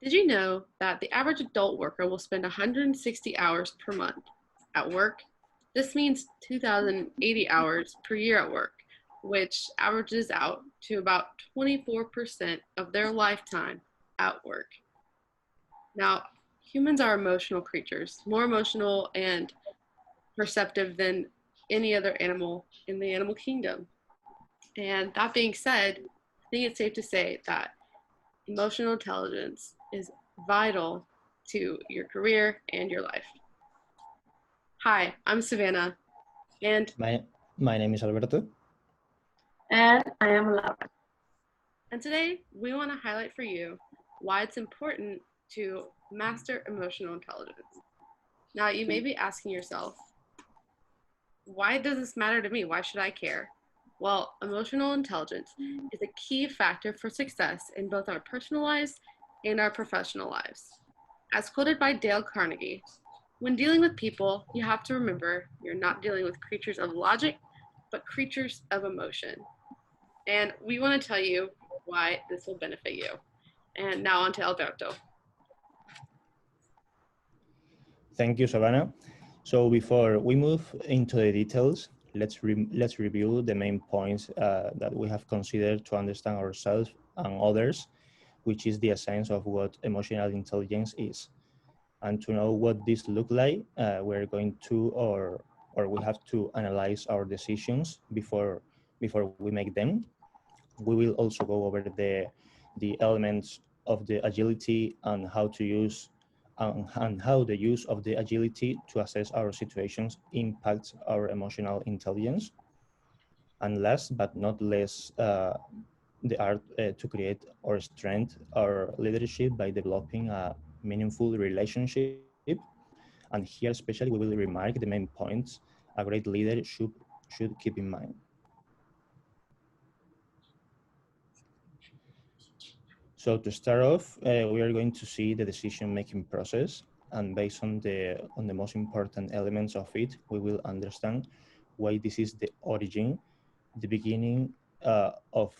Did you know that the average adult worker will spend 160 hours per month at work? This means 2,080 hours per year at work, which averages out to about 24% of their lifetime at work. Now, humans are emotional creatures, more emotional and perceptive than any other animal in the animal kingdom. And that being said, I think it's safe to say that emotional intelligence is vital to your career and your life. Hi, I'm Savannah, and My name is Alberto. And I am Laura. And today we want to highlight for you why it's important to master emotional intelligence. Now, you may be asking yourself, why does this matter to me? Why should I care? Well, emotional intelligence is a key factor for success in both our personal lives and our professional lives. As quoted by Dale Carnegie, when dealing with people, you have to remember you're not dealing with creatures of logic, but creatures of emotion. And we want to tell you why this will benefit you. And now on to Alberto. Thank you, Savannah. So before we move into the details, let's review the main points that we have considered to understand ourselves and others, which is the essence of what emotional intelligence is. And to know what this looks like, we're going to, or we have to analyze our decisions before we make them. We will also go over the elements of the agility and how to use and how the use of the agility to assess our situations impacts our emotional intelligence. And last but not least, the art to create or strengthen our leadership by developing a meaningful relationship. And here especially we will remark the main points a great leader should keep in mind. So to start off, we are going to see the decision-making process, and based on the most important elements of it, we will understand why this is the origin, the beginning of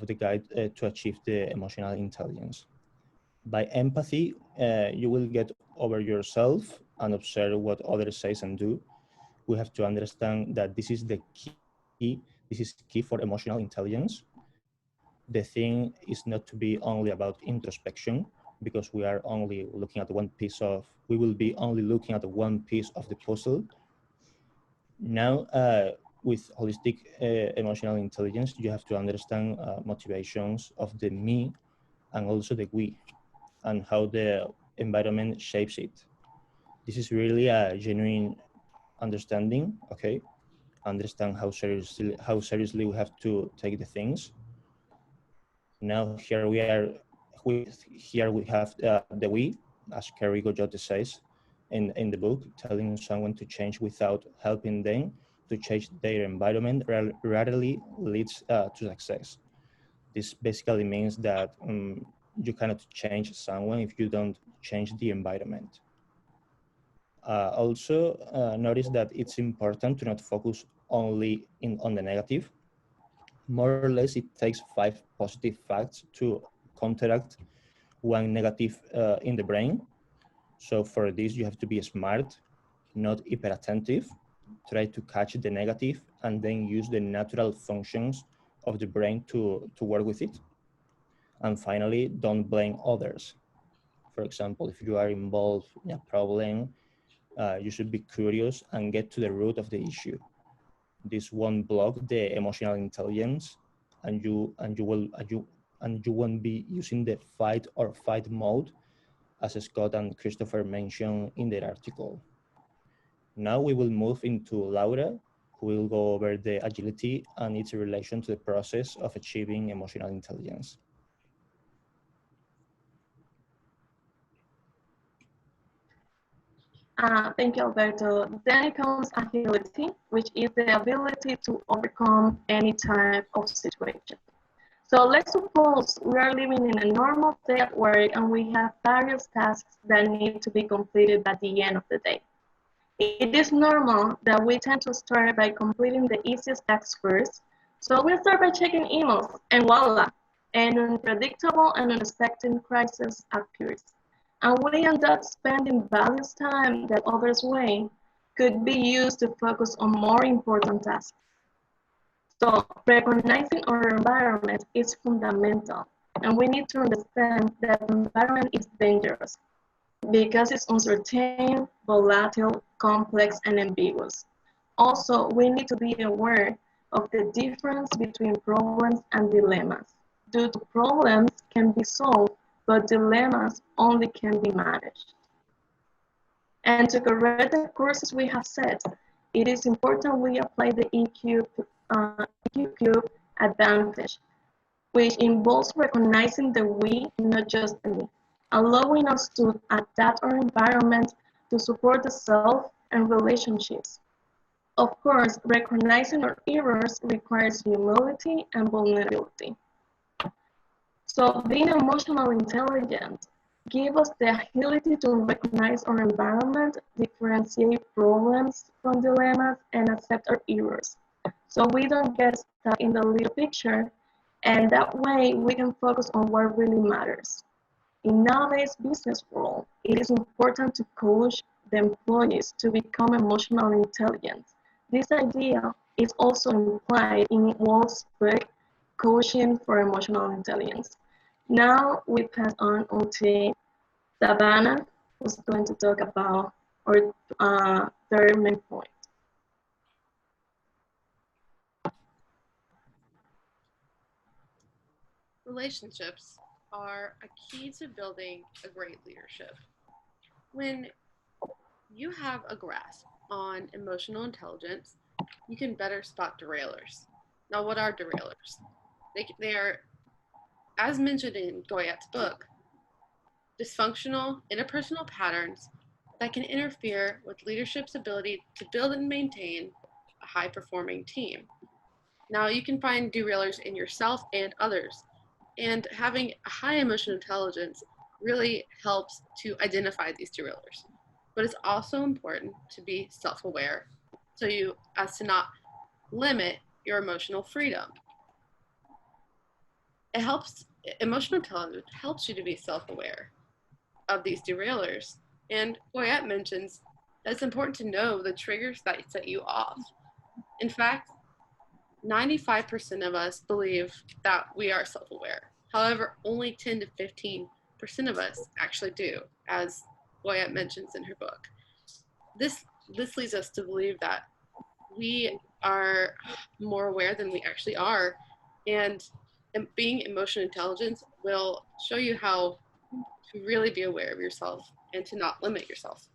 the guide to achieve the emotional intelligence. By empathy, you will get over yourself and observe what others say and do. We have to understand that this is the key. This is key for emotional intelligence. The thing is not to be only about introspection, because we are only looking at we will be only looking at one piece of the puzzle. Now, with holistic emotional intelligence, you have to understand motivations of the me and also the we, and how the environment shapes it. This is really a genuine understanding, okay? Understand how seriously we have to take the things. Now here we have the we, as Kerry Gojote says in the book, telling someone to change without helping them to change their environment rarely leads to success. This basically means that you cannot change someone if you don't change the environment. Also, notice that it's important to not focus only on the negative. More or less, it takes 5 positive facts to counteract one negative in the brain. So for this, you have to be smart, not hyperattentive. Try to catch the negative and then use the natural functions of the brain to work with it. And finally, don't blame others. For example, if you are involved in a problem, you should be curious and get to the root of the issue. This won't block the emotional intelligence, and you won't be using the fight or flight mode, as Scott and Christopher mentioned in their article. Now we will move into Laura, who will go over the agility and its relation to the process of achieving emotional intelligence. Thank you, Alberto. Then comes agility, which is the ability to overcome any type of situation. So let's suppose we are living in a normal day at work and we have various tasks that need to be completed at the end of the day. It is normal that we tend to start by completing the easiest tasks first. So we'll start by checking emails, and voila, An unpredictable and unexpected crisis occurs, and we end up spending valuable time that others way could be used to focus on more important tasks. So recognizing our environment is fundamental, and we need to understand that the environment is dangerous because it's uncertain, volatile, complex, and ambiguous. Also, we need to be aware of the difference between problems and dilemmas. Due to problems can be solved, but dilemmas only can be managed. And to correct the courses we have set, it is important we apply the EQ cube advantage, which involves recognizing the we, not just the me, allowing us to adapt our environment to support the self and relationships. Of course, recognizing our errors requires humility and vulnerability. So being emotional intelligent gives us the ability to recognize our environment, differentiate problems from dilemmas, and accept our errors. So we don't get stuck in the little picture, and that way we can focus on what really matters. In nowadays business world, it is important to coach the employees to become emotionally intelligent. This idea is also implied in Walt's book, Coaching for Emotional Intelligence. Now we pass on to Savannah, who's going to talk about our third main point. Relationships are a key to building a great leadership. When you have a grasp on emotional intelligence, you can better spot derailers. Now, what are derailers? They are, as mentioned in Goyette's book, dysfunctional interpersonal patterns that can interfere with leadership's ability to build and maintain a high-performing team. Now, you can find derailers in yourself and others, and having a high emotional intelligence really helps to identify these derailers. But it's also important to be self-aware so you as to not limit your emotional freedom. Emotional intelligence helps you to be self-aware of these derailers. And Goyette mentions that it's important to know the triggers that set you off. In fact, 95% of us believe that we are self-aware. However, only 10 to 15% of us actually do, as Goyette mentions in her book. This leads us to believe that we are more aware than we actually are, and being emotional intelligence will show you how to really be aware of yourself and to not limit yourself.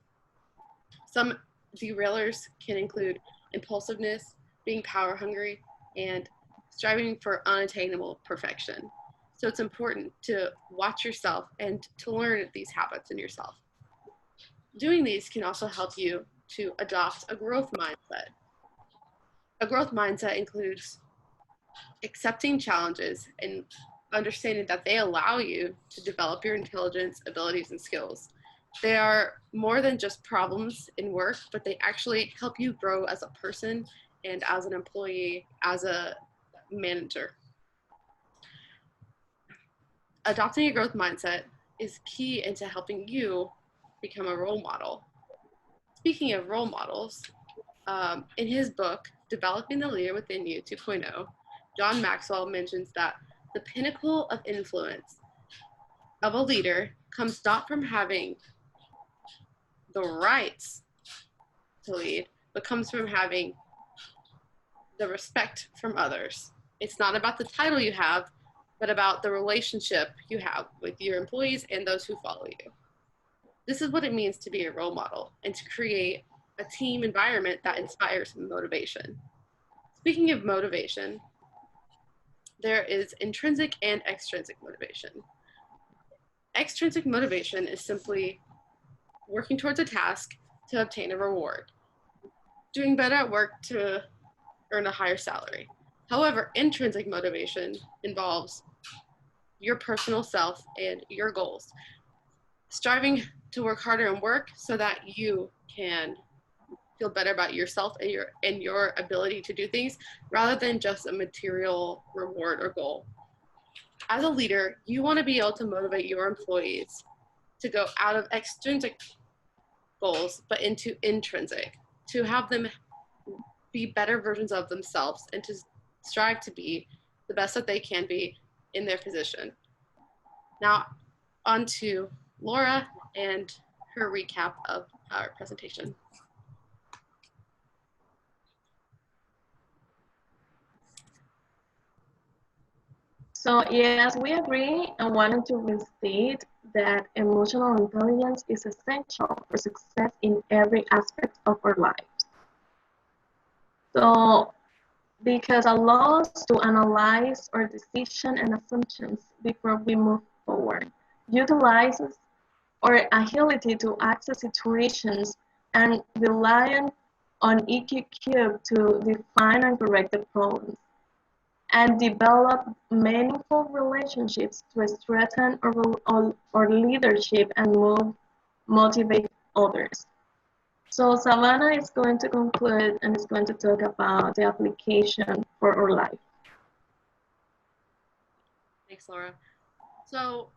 Some derailers can include impulsiveness, being power hungry, and striving for unattainable perfection. So it's important to watch yourself and to learn these habits in yourself. Doing these can also help you to adopt a growth mindset. A growth mindset includes accepting challenges and understanding that they allow you to develop your intelligence, abilities, and skills. They are more than just problems in work, but they actually help you grow as a person and as an employee, as a manager. Adopting a growth mindset is key into helping you become a role model. Speaking of role models, in his book, Developing the Leader Within You 2.0, John Maxwell mentions that the pinnacle of influence of a leader comes not from having the rights to lead, but comes from having the respect from others. It's not about the title you have, but about the relationship you have with your employees and those who follow you. This is what it means to be a role model and to create a team environment that inspires motivation. Speaking of motivation, there is intrinsic and extrinsic motivation. Extrinsic motivation is simply working towards a task to obtain a reward, doing better at work to earn a higher salary. However, intrinsic motivation involves your personal self and your goals, striving to work harder and work so that you can feel better about yourself and your ability to do things rather than just a material reward or goal. As a leader, you want to be able to motivate your employees to go out of extrinsic goals, but into intrinsic, to have them be better versions of themselves and to strive to be the best that they can be in their position. Now, on to Laura and her recap of our presentation. So yes, we agree and wanted to restate that emotional intelligence is essential for success in every aspect of our lives. So because allows us to analyze our decisions and assumptions before we move forward, utilizes our agility to access situations, and relying on EQ cube to define and correct the problems, and develop meaningful relationships to strengthen our leadership and motivate others. So Savannah is going to conclude and is going to talk about the application for our life. Thanks, Laura. So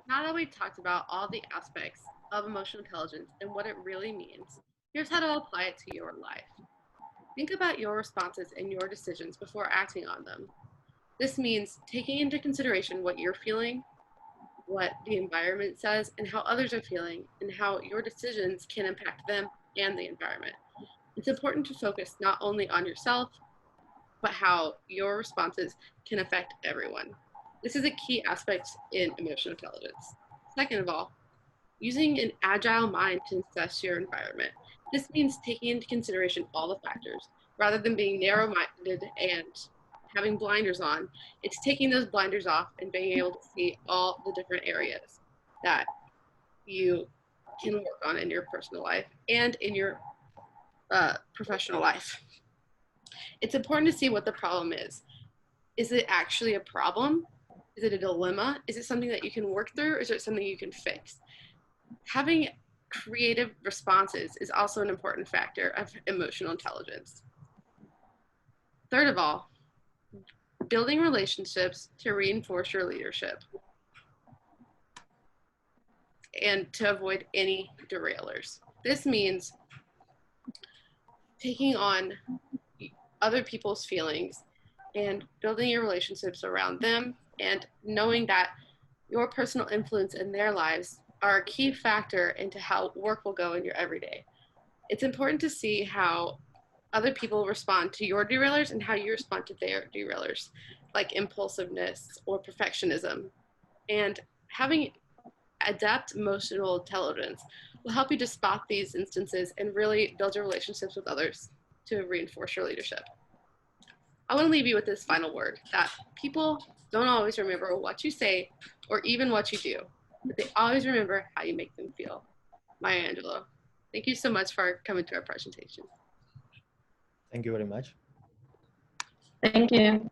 now that we've talked about all the aspects of emotional intelligence and what it really means, here's how to apply it to your life. Think about your responses and your decisions before acting on them. This means taking into consideration what you're feeling, what the environment says, and how others are feeling, and how your decisions can impact them and the environment. It's important to focus not only on yourself, but how your responses can affect everyone. This is a key aspect in emotional intelligence. Second of all, using an agile mind to assess your environment. This means taking into consideration all the factors, rather than being narrow-minded and having blinders on. It's taking those blinders off and being able to see all the different areas that you can work on in your personal life and in your professional life. It's important to see what the problem is. Is it actually a problem? Is it a dilemma? Is it something that you can work through, or is it something you can fix? Having creative responses is also an important factor of emotional intelligence. Third of all, building relationships to reinforce your leadership and to avoid any derailers. This means taking on other people's feelings and building your relationships around them, and knowing that your personal influence in their lives are a key factor into how work will go in your everyday. It's important to see how other people respond to your derailers and how you respond to their derailers, like impulsiveness or perfectionism. And having adept emotional intelligence will help you to spot these instances and really build your relationships with others to reinforce your leadership. I want to leave you with this final word, that people don't always remember what you say or even what you do, but they always remember how you make them feel. Maya Angelou. Thank you so much for coming to our presentation. Thank you very much. Thank you.